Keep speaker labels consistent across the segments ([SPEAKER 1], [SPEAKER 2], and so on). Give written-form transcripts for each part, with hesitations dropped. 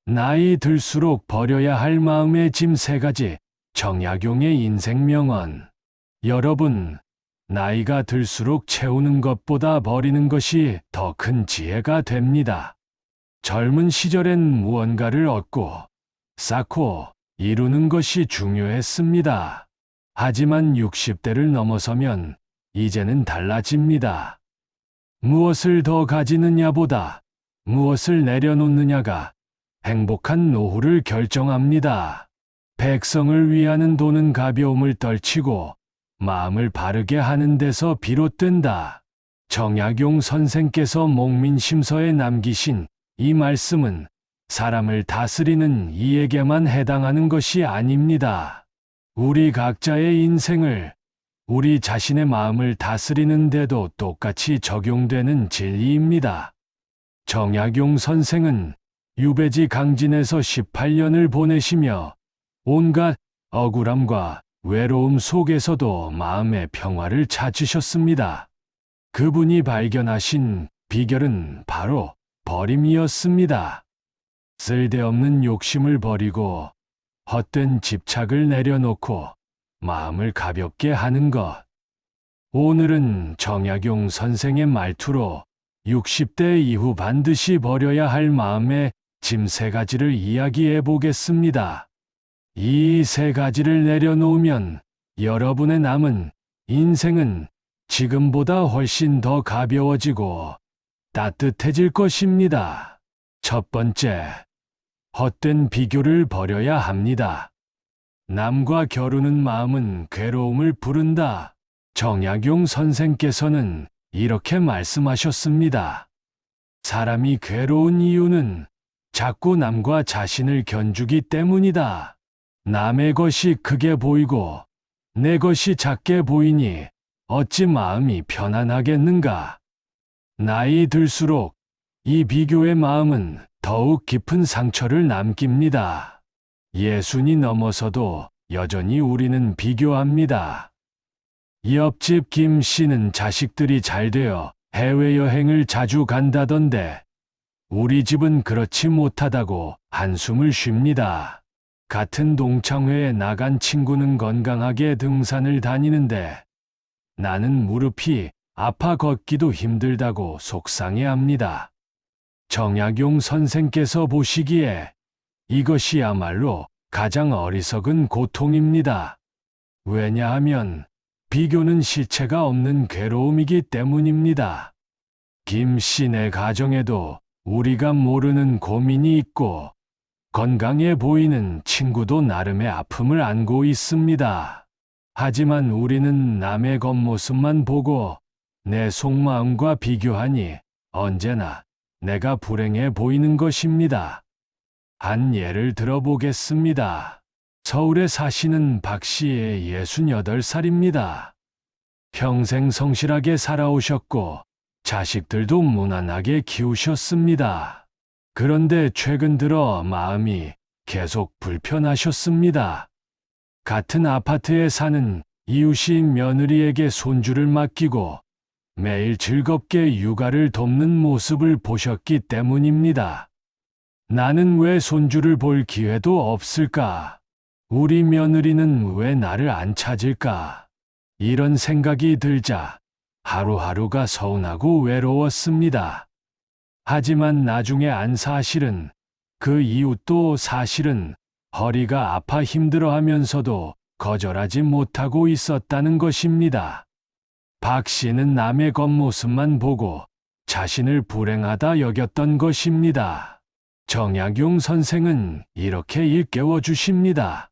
[SPEAKER 1] 나이 들수록 버려야 할 마음의 짐 3가지. 정약용의 인생 명언. 여러분, 나이가 들수록 채우는 것보다 버리는 것이 더 큰 지혜가 됩니다. 젊은 시절엔 무언가를 얻고, 쌓고, 이루는 것이 중요했습니다. 하지만 60대를 넘어서면 이제는 달라집니다. 무엇을 더 가지느냐보다 무엇을 내려놓느냐가 행복한 노후를 결정합니다. 백성을 위하는 돈은 가벼움을 떨치고 마음을 바르게 하는 데서 비롯된다. 정약용 선생께서 목민심서에 남기신 이 말씀은 사람을 다스리는 이에게만 해당하는 것이 아닙니다. 우리 각자의 인생을, 우리 자신의 마음을 다스리는 데도 똑같이 적용되는 진리입니다. 정약용 선생은 유배지 강진에서 18년을 보내시며 온갖 억울함과 외로움 속에서도 마음의 평화를 찾으셨습니다. 그분이 발견하신 비결은 바로 버림이었습니다. 쓸데없는 욕심을 버리고 헛된 집착을 내려놓고 마음을 가볍게 하는 것. 오늘은 정약용 선생의 말투로 60대 이후 반드시 버려야 할 마음의 짐 3가지를 이야기해 보겠습니다. 이 3가지를 내려놓으면 여러분의 남은 인생은 지금보다 훨씬 더 가벼워지고 따뜻해질 것입니다. 첫 번째, 헛된 비교를 버려야 합니다. 남과 겨루는 마음은 괴로움을 부른다. 정약용 선생께서는 이렇게 말씀하셨습니다. 사람이 괴로운 이유는 자꾸 남과 자신을 견주기 때문이다. 남의 것이 크게 보이고 내 것이 작게 보이니 어찌 마음이 편안하겠는가. 나이 들수록 이 비교의 마음은 더욱 깊은 상처를 남깁니다. 60이 넘어서도 여전히 우리는 비교합니다. 옆집 김 씨는 자식들이 잘 되어 해외여행을 자주 간다던데 우리 집은 그렇지 못하다고 한숨을 쉽니다. 같은 동창회에 나간 친구는 건강하게 등산을 다니는데 나는 무릎이 아파 걷기도 힘들다고 속상해합니다. 정약용 선생께서 보시기에 이것이야말로 가장 어리석은 고통입니다. 왜냐하면 비교는 실체가 없는 괴로움이기 때문입니다. 김 씨네 가정에도 우리가 모르는 고민이 있고 건강해 보이는 친구도 나름의 아픔을 안고 있습니다. 하지만 우리는 남의 겉모습만 보고 내 속마음과 비교하니 언제나 내가 불행해 보이는 것입니다. 한 예를 들어보겠습니다. 서울에 사시는 박 씨의 68살입니다. 평생 성실하게 살아오셨고 자식들도 무난하게 키우셨습니다. 그런데 최근 들어 마음이 계속 불편하셨습니다. 같은 아파트에 사는 이웃이 며느리에게 손주를 맡기고 매일 즐겁게 육아를 돕는 모습을 보셨기 때문입니다. 나는 왜 손주를 볼 기회도 없을까? 우리 며느리는 왜 나를 안 찾을까? 이런 생각이 들자 하루하루가 서운하고 외로웠습니다. 하지만 나중에 안 사실은 그 이웃도 사실은 허리가 아파 힘들어하면서도 거절하지 못하고 있었다는 것입니다. 박 씨는 남의 겉모습만 보고 자신을 불행하다 여겼던 것입니다. 정약용 선생은 이렇게 일깨워 주십니다.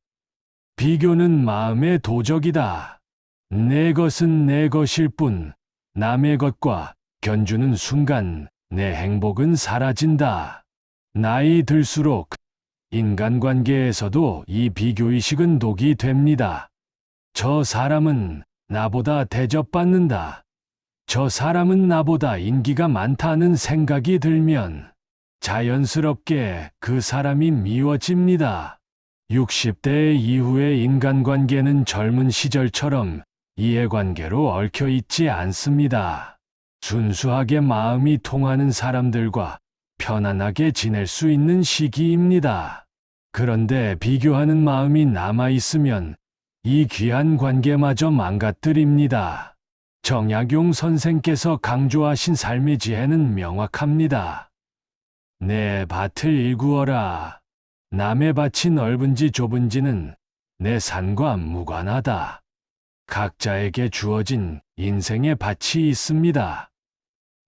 [SPEAKER 1] 비교는 마음의 도적이다. 내 것은 내 것일 뿐 남의 것과 견주는 순간 내 행복은 사라진다. 나이 들수록 인간관계에서도 이 비교의식은 독이 됩니다. 저 사람은 나보다 대접받는다. 저 사람은 나보다 인기가 많다는 생각이 들면 자연스럽게 그 사람이 미워집니다. 60대 이후의 인간관계는 젊은 시절처럼 이해관계로 얽혀 있지 않습니다. 순수하게 마음이 통하는 사람들과 편안하게 지낼 수 있는 시기입니다. 그런데 비교하는 마음이 남아있으면 이 귀한 관계마저 망가뜨립니다. 정약용 선생께서 강조하신 삶의 지혜는 명확합니다. 내 밭을 일구어라. 남의 밭이 넓은지 좁은지는 내 산과 무관하다. 각자에게 주어진 인생의 밭이 있습니다.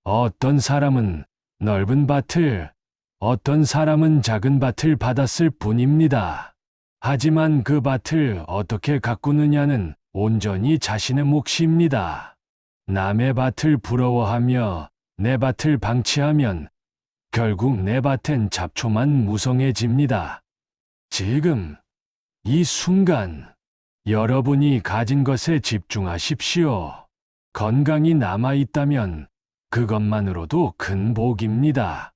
[SPEAKER 1] 어떤 사람은 넓은 밭을, 어떤 사람은 작은 밭을 받았을 뿐입니다. 하지만 그 밭을 어떻게 가꾸느냐는 온전히 자신의 몫입니다. 남의 밭을 부러워하며 내 밭을 방치하면 결국 내 밭엔 잡초만 무성해집니다. 지금, 이 순간, 여러분이 가진 것에 집중하십시오. 건강이 남아있다면 그것만으로도 큰 복입니다.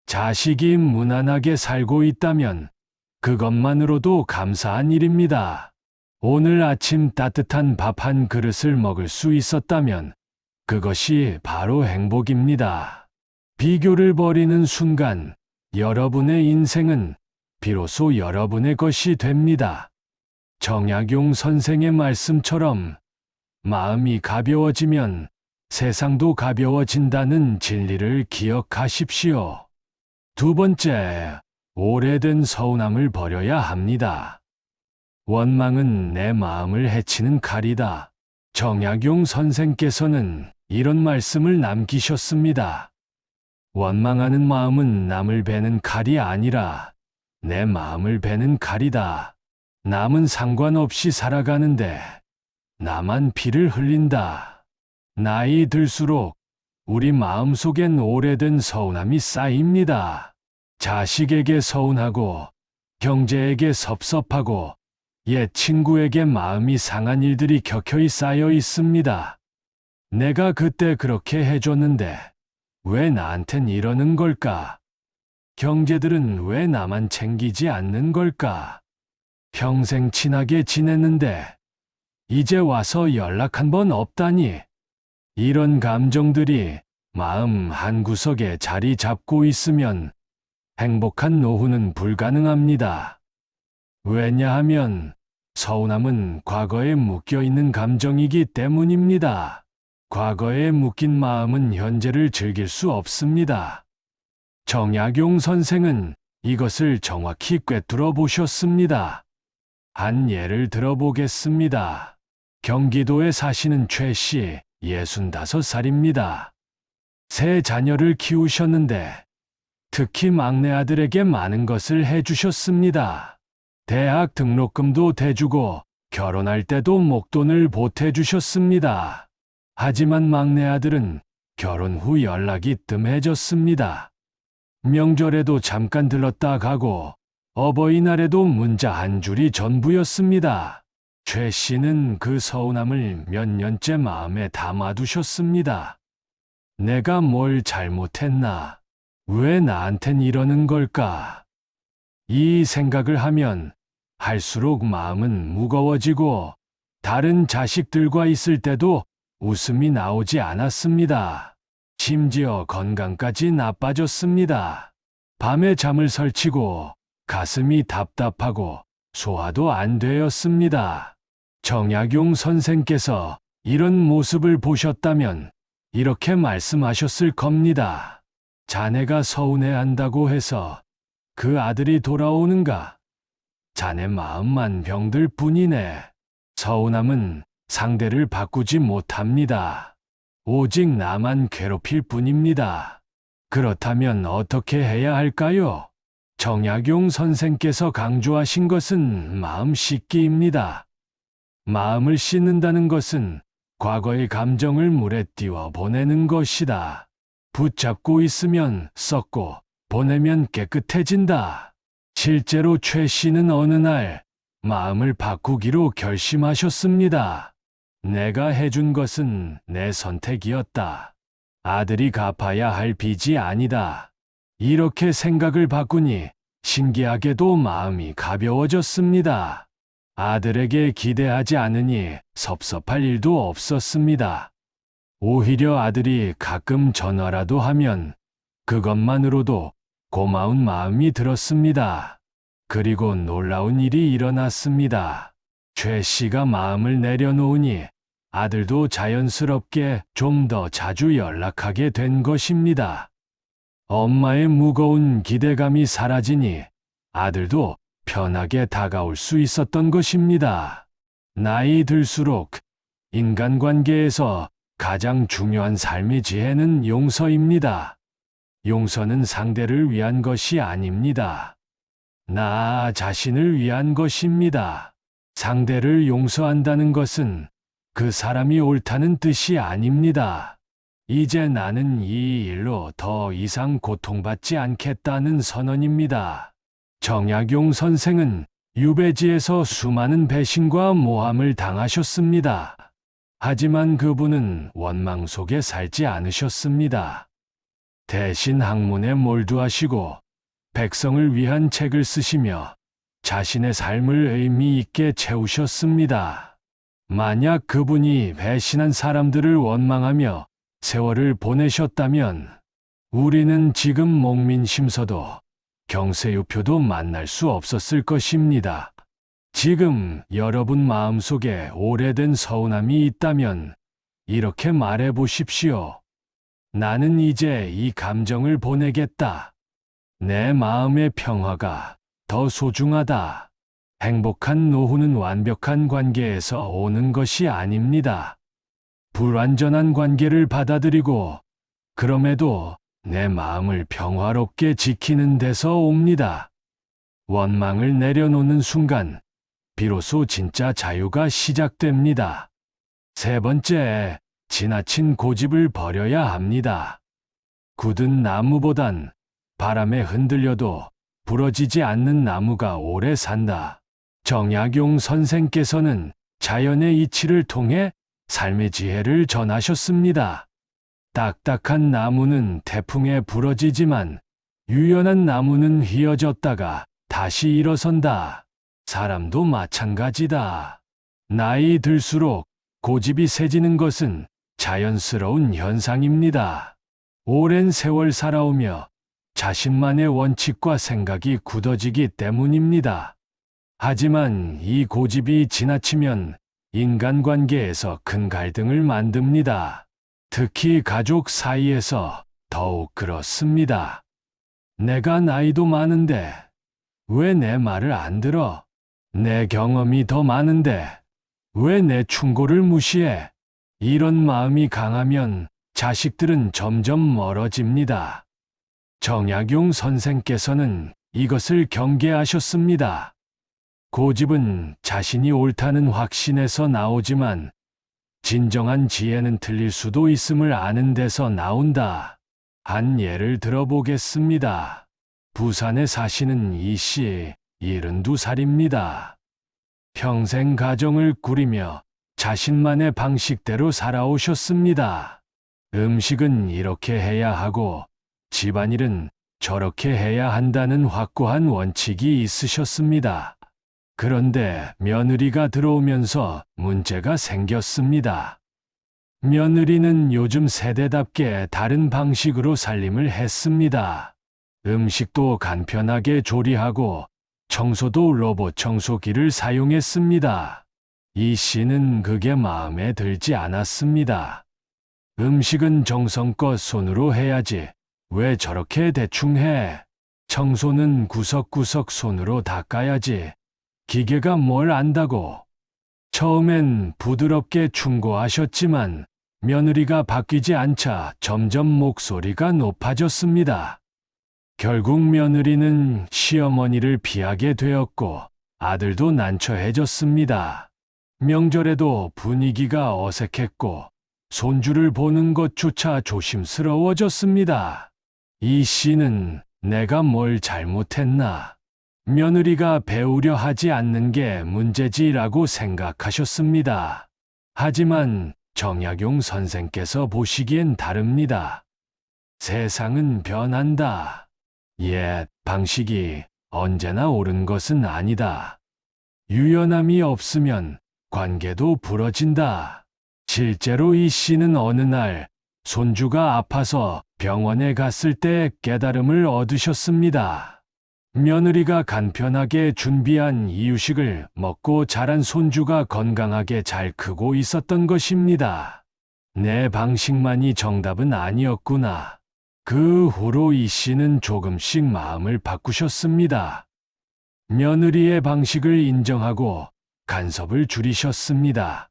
[SPEAKER 1] 자식이 무난하게 살고 있다면 그것만으로도 감사한 일입니다. 오늘 아침 따뜻한 밥 한 그릇을 먹을 수 있었다면 그것이 바로 행복입니다. 비교를 버리는 순간 여러분의 인생은 비로소 여러분의 것이 됩니다. 정약용 선생의 말씀처럼 마음이 가벼워지면 세상도 가벼워진다는 진리를 기억하십시오. 두 번째, 오래된 서운함을 버려야 합니다. 원망은 내 마음을 해치는 칼이다. 정약용 선생께서는 이런 말씀을 남기셨습니다. 원망하는 마음은 남을 베는 칼이 아니라 내 마음을 베는 칼이다. 남은 상관없이 살아가는데 나만 피를 흘린다. 나이 들수록 우리 마음속엔 오래된 서운함이 쌓입니다. 자식에게 서운하고, 경제에게 섭섭하고, 옛 친구에게 마음이 상한 일들이 켜켜이 쌓여 있습니다. 내가 그때 그렇게 해줬는데 왜 나한텐 이러는 걸까? 경제들은 왜 나만 챙기지 않는 걸까? 평생 친하게 지냈는데 이제 와서 연락 한 번 없다니. 이런 감정들이 마음 한구석에 자리 잡고 있으면 행복한 노후는 불가능합니다. 왜냐하면 서운함은 과거에 묶여있는 감정이기 때문입니다. 과거에 묶인 마음은 현재를 즐길 수 없습니다. 정약용 선생은 이것을 정확히 꿰뚫어 보셨습니다. 한 예를 들어보겠습니다. 경기도에 사시는 최 씨, 65살입니다. 세 자녀를 키우셨는데 특히 막내 아들에게 많은 것을 해주셨습니다. 대학 등록금도 대주고 결혼할 때도 목돈을 보태주셨습니다. 하지만 막내 아들은 결혼 후 연락이 뜸해졌습니다. 명절에도 잠깐 들렀다 가고 어버이날에도 문자 한 줄이 전부였습니다. 최 씨는 그 서운함을 몇 년째 마음에 담아두셨습니다. 내가 뭘 잘못했나? 왜 나한텐 이러는 걸까? 이 생각을 하면 할수록 마음은 무거워지고 다른 자식들과 있을 때도 웃음이 나오지 않았습니다. 심지어 건강까지 나빠졌습니다. 밤에 잠을 설치고 가슴이 답답하고 소화도 안 되었습니다. 정약용 선생께서 이런 모습을 보셨다면 이렇게 말씀하셨을 겁니다. 자네가 서운해한다고 해서 그 아들이 돌아오는가? 자네 마음만 병들 뿐이네. 서운함은 상대를 바꾸지 못합니다. 오직 나만 괴롭힐 뿐입니다. 그렇다면 어떻게 해야 할까요? 정약용 선생께서 강조하신 것은 마음 씻기입니다. 마음을 씻는다는 것은 과거의 감정을 물에 띄워 보내는 것이다. 붙잡고 있으면 썩고 보내면 깨끗해진다. 실제로 최 씨는 어느 날 마음을 바꾸기로 결심하셨습니다. 내가 해준 것은 내 선택이었다. 아들이 갚아야 할 빚이 아니다. 이렇게 생각을 바꾸니 신기하게도 마음이 가벼워졌습니다. 아들에게 기대하지 않으니 섭섭할 일도 없었습니다. 오히려 아들이 가끔 전화라도 하면 그것만으로도 고마운 마음이 들었습니다. 그리고 놀라운 일이 일어났습니다. 최 씨가 마음을 내려놓으니 아들도 자연스럽게 좀 더 자주 연락하게 된 것입니다. 엄마의 무거운 기대감이 사라지니 아들도 편하게 다가올 수 있었던 것입니다. 나이 들수록 인간관계에서 가장 중요한 삶의 지혜는 용서입니다. 용서는 상대를 위한 것이 아닙니다. 나 자신을 위한 것입니다. 상대를 용서한다는 것은 그 사람이 옳다는 뜻이 아닙니다. 이제 나는 이 일로 더 이상 고통받지 않겠다는 선언입니다. 정약용 선생은 유배지에서 수많은 배신과 모함을 당하셨습니다. 하지만 그분은 원망 속에 살지 않으셨습니다. 대신 학문에 몰두하시고 백성을 위한 책을 쓰시며 자신의 삶을 의미 있게 채우셨습니다. 만약 그분이 배신한 사람들을 원망하며 세월을 보내셨다면 우리는 지금 목민심서도 경세유표도 만날 수 없었을 것입니다. 지금 여러분 마음속에 오래된 서운함이 있다면 이렇게 말해 보십시오. 나는 이제 이 감정을 보내겠다. 내 마음의 평화가 더 소중하다. 행복한 노후는 완벽한 관계에서 오는 것이 아닙니다. 불완전한 관계를 받아들이고 그럼에도 내 마음을 평화롭게 지키는 데서 옵니다. 원망을 내려놓는 순간 비로소 진짜 자유가 시작됩니다. 세 번째, 지나친 고집을 버려야 합니다. 굳은 나무보단 바람에 흔들려도 부러지지 않는 나무가 오래 산다. 정약용 선생께서는 자연의 이치를 통해 삶의 지혜를 전하셨습니다. 딱딱한 나무는 태풍에 부러지지만 유연한 나무는 휘어졌다가 다시 일어선다. 사람도 마찬가지다. 나이 들수록 고집이 세지는 것은 자연스러운 현상입니다. 오랜 세월 살아오며 자신만의 원칙과 생각이 굳어지기 때문입니다. 하지만 이 고집이 지나치면 인간관계에서 큰 갈등을 만듭니다. 특히 가족 사이에서 더욱 그렇습니다. 내가 나이도 많은데 왜 내 말을 안 들어? 내 경험이 더 많은데 왜 내 충고를 무시해? 이런 마음이 강하면 자식들은 점점 멀어집니다. 정약용 선생께서는 이것을 경계하셨습니다. 고집은 자신이 옳다는 확신에서 나오지만 진정한 지혜는 틀릴 수도 있음을 아는 데서 나온다. 한 예를 들어보겠습니다. 부산에 사시는 이 씨, 72살입니다. 평생 가정을 꾸리며 자신만의 방식대로 살아오셨습니다. 음식은 이렇게 해야 하고 집안일은 저렇게 해야 한다는 확고한 원칙이 있으셨습니다. 그런데 며느리가 들어오면서 문제가 생겼습니다. 며느리는 요즘 세대답게 다른 방식으로 살림을 했습니다. 음식도 간편하게 조리하고 청소도 로봇 청소기를 사용했습니다. 이 씨는 그게 마음에 들지 않았습니다. 음식은 정성껏 손으로 해야지. 왜 저렇게 대충 해? 청소는 구석구석 손으로 닦아야지. 기계가 뭘 안다고. 처음엔 부드럽게 충고하셨지만 며느리가 바뀌지 않자 점점 목소리가 높아졌습니다. 결국 며느리는 시어머니를 피하게 되었고 아들도 난처해졌습니다. 명절에도 분위기가 어색했고 손주를 보는 것조차 조심스러워졌습니다. 이 씨는 내가 뭘 잘못했나? 며느리가 배우려 하지 않는 게 문제지라고 생각하셨습니다. 하지만 정약용 선생께서 보시기엔 다릅니다. 세상은 변한다. 옛 방식이 언제나 옳은 것은 아니다. 유연함이 없으면 관계도 부러진다. 실제로 이 씨는 어느 날 손주가 아파서 병원에 갔을 때 깨달음을 얻으셨습니다. 며느리가 간편하게 준비한 이유식을 먹고 자란 손주가 건강하게 잘 크고 있었던 것입니다. 내 방식만이 정답은 아니었구나. 그 후로 이 씨는 조금씩 마음을 바꾸셨습니다. 며느리의 방식을 인정하고 간섭을 줄이셨습니다.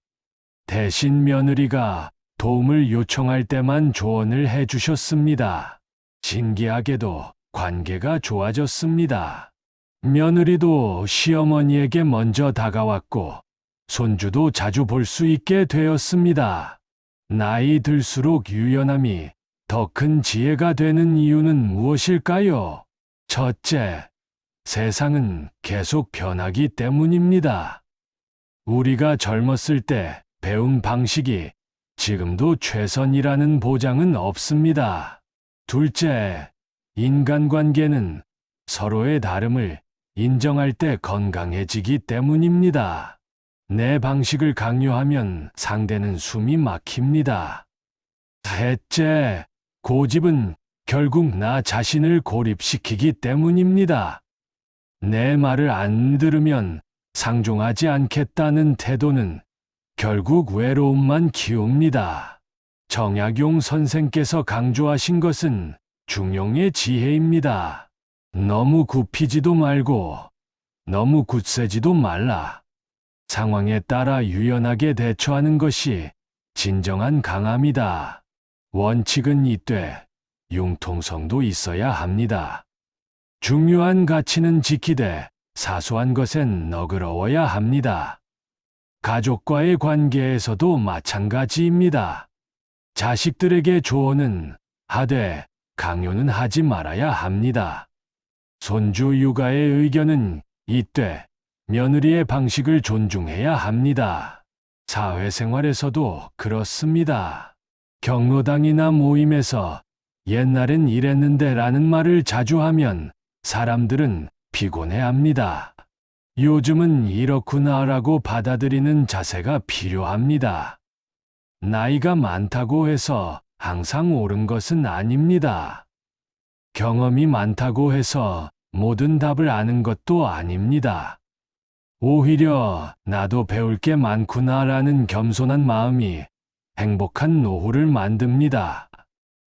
[SPEAKER 1] 대신 며느리가 도움을 요청할 때만 조언을 해주셨습니다. 신기하게도 관계가 좋아졌습니다. 며느리도 시어머니에게 먼저 다가왔고 손주도 자주 볼 수 있게 되었습니다. 나이 들수록 유연함이 더 큰 지혜가 되는 이유는 무엇일까요? 첫째, 세상은 계속 변하기 때문입니다. 우리가 젊었을 때 배운 방식이 지금도 최선이라는 보장은 없습니다. 둘째, 인간관계는 서로의 다름을 인정할 때 건강해지기 때문입니다. 내 방식을 강요하면 상대는 숨이 막힙니다. 셋째, 고집은 결국 나 자신을 고립시키기 때문입니다. 내 말을 안 들으면 상종하지 않겠다는 태도는 결국 외로움만 키웁니다. 정약용 선생께서 강조하신 것은 중용의 지혜입니다. 너무 굽히지도 말고 너무 굳세지도 말라. 상황에 따라 유연하게 대처하는 것이 진정한 강함이다. 원칙은 있되 융통성도 있어야 합니다. 중요한 가치는 지키되 사소한 것엔 너그러워야 합니다. 가족과의 관계에서도 마찬가지입니다. 자식들에게 조언은 하되 강요는 하지 말아야 합니다. 손주 육아의 의견은 있되 며느리의 방식을 존중해야 합니다. 사회생활에서도 그렇습니다. 경로당이나 모임에서 옛날엔 이랬는데 라는 말을 자주 하면 사람들은 피곤해합니다. 요즘은 이렇구나라고 받아들이는 자세가 필요합니다. 나이가 많다고 해서 항상 옳은 것은 아닙니다. 경험이 많다고 해서 모든 답을 아는 것도 아닙니다. 오히려 나도 배울 게 많구나라는 겸손한 마음이 행복한 노후를 만듭니다.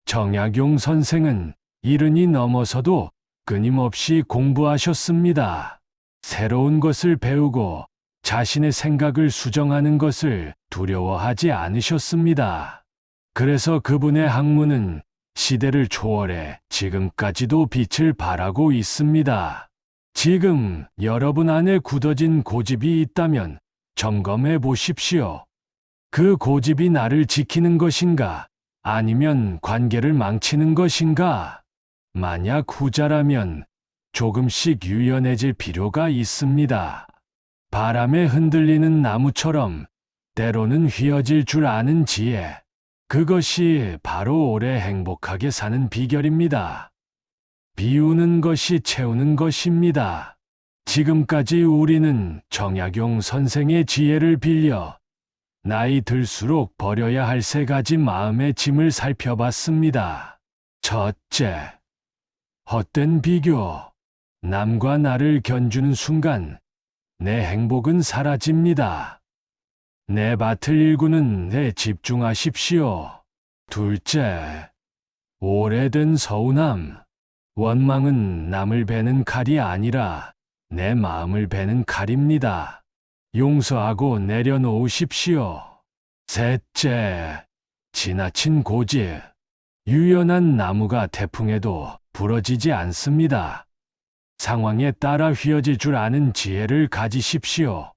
[SPEAKER 1] 정약용 선생은 70이 넘어서도 끊임없이 공부하셨습니다. 새로운 것을 배우고 자신의 생각을 수정하는 것을 두려워하지 않으셨습니다. 그래서 그분의 학문은 시대를 초월해 지금까지도 빛을 발하고 있습니다. 지금 여러분 안에 굳어진 고집이 있다면 점검해 보십시오. 그 고집이 나를 지키는 것인가? 아니면 관계를 망치는 것인가? 만약 후자라면 조금씩 유연해질 필요가 있습니다. 바람에 흔들리는 나무처럼 때로는 휘어질 줄 아는 지혜. 그것이 바로 오래 행복하게 사는 비결입니다. 비우는 것이 채우는 것입니다. 지금까지 우리는 정약용 선생의 지혜를 빌려 나이 들수록 버려야 할 3가지 마음의 짐을 살펴봤습니다. 첫째, 헛된 비교. 남과 나를 견주는 순간 내 행복은 사라집니다. 내 밭을 일구는 데 집중하십시오. 둘째, 오래된 서운함. 원망은 남을 베는 칼이 아니라 내 마음을 베는 칼입니다. 용서하고 내려놓으십시오. 셋째, 지나친 고집. 유연한 나무가 태풍에도 부러지지 않습니다. 상황에 따라 휘어질 줄 아는 지혜를 가지십시오.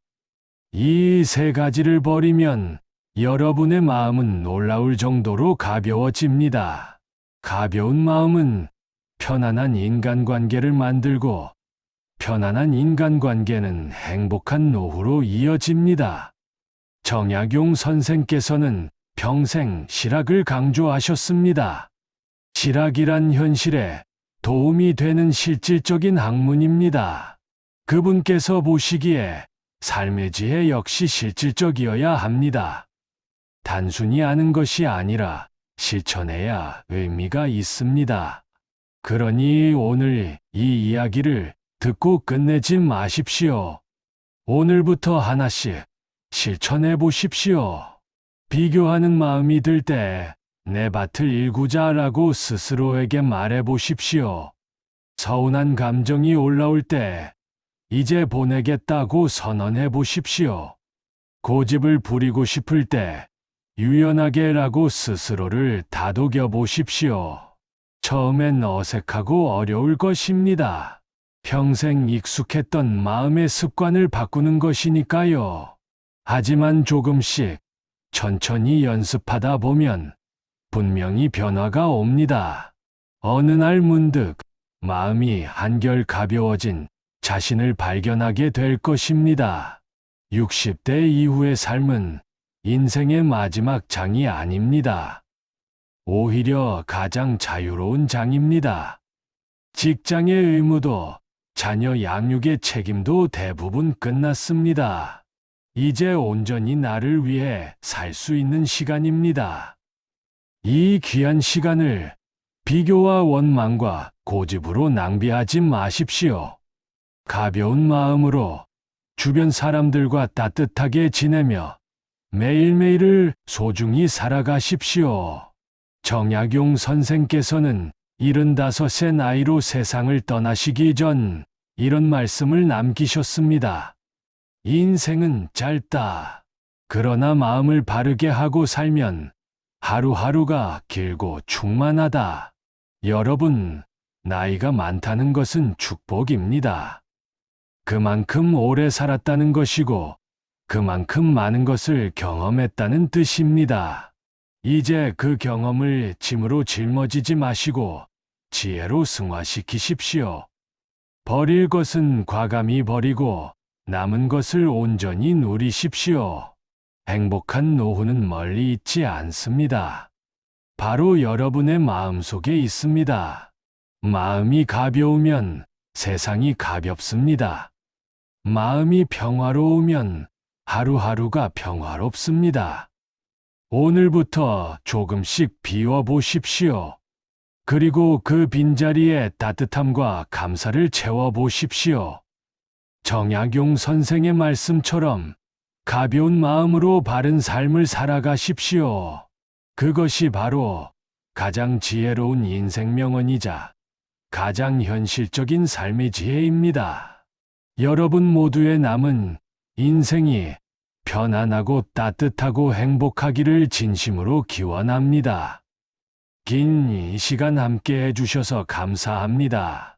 [SPEAKER 1] 이 3가지를 버리면 여러분의 마음은 놀라울 정도로 가벼워집니다. 가벼운 마음은 편안한 인간관계를 만들고 편안한 인간관계는 행복한 노후로 이어집니다. 정약용 선생께서는 평생 실학을 강조하셨습니다. 실학이란 현실에 도움이 되는 실질적인 학문입니다. 그분께서 보시기에 삶의 지혜 역시 실질적이어야 합니다. 단순히 아는 것이 아니라 실천해야 의미가 있습니다. 그러니 오늘 이 이야기를 듣고 끝내지 마십시오. 오늘부터 하나씩 실천해 보십시오. 비교하는 마음이 들 때 내 밭을 일구자라고 스스로에게 말해 보십시오. 서운한 감정이 올라올 때 이제 보내겠다고 선언해 보십시오. 고집을 부리고 싶을 때 유연하게라고 스스로를 다독여 보십시오. 처음엔 어색하고 어려울 것입니다. 평생 익숙했던 마음의 습관을 바꾸는 것이니까요. 하지만 조금씩 천천히 연습하다 보면 분명히 변화가 옵니다. 어느 날 문득 마음이 한결 가벼워진 자신을 발견하게 될 것입니다. 60대 이후의 삶은 인생의 마지막 장이 아닙니다. 오히려 가장 자유로운 장입니다. 직장의 의무도 자녀 양육의 책임도 대부분 끝났습니다. 이제 온전히 나를 위해 살 수 있는 시간입니다. 이 귀한 시간을 비교와 원망과 고집으로 낭비하지 마십시오. 가벼운 마음으로 주변 사람들과 따뜻하게 지내며 매일매일을 소중히 살아가십시오. 정약용 선생께서는 75세 나이로 세상을 떠나시기 전 이런 말씀을 남기셨습니다. 인생은 짧다. 그러나 마음을 바르게 하고 살면 하루하루가 길고 충만하다. 여러분, 나이가 많다는 것은 축복입니다. 그만큼 오래 살았다는 것이고, 그만큼 많은 것을 경험했다는 뜻입니다. 이제 그 경험을 짐으로 짊어지지 마시고 지혜로 승화시키십시오. 버릴 것은 과감히 버리고 남은 것을 온전히 누리십시오. 행복한 노후는 멀리 있지 않습니다. 바로 여러분의 마음속에 있습니다. 마음이 가벼우면 세상이 가볍습니다. 마음이 평화로우면 하루하루가 평화롭습니다. 오늘부터 조금씩 비워보십시오. 그리고 그 빈자리에 따뜻함과 감사를 채워보십시오. 정약용 선생의 말씀처럼 가벼운 마음으로 바른 삶을 살아가십시오. 그것이 바로 가장 지혜로운 인생 명언이자 가장 현실적인 삶의 지혜입니다. 여러분 모두의 남은 인생이 편안하고 따뜻하고 행복하기를 진심으로 기원합니다. 긴 이 시간 함께 해주셔서 감사합니다.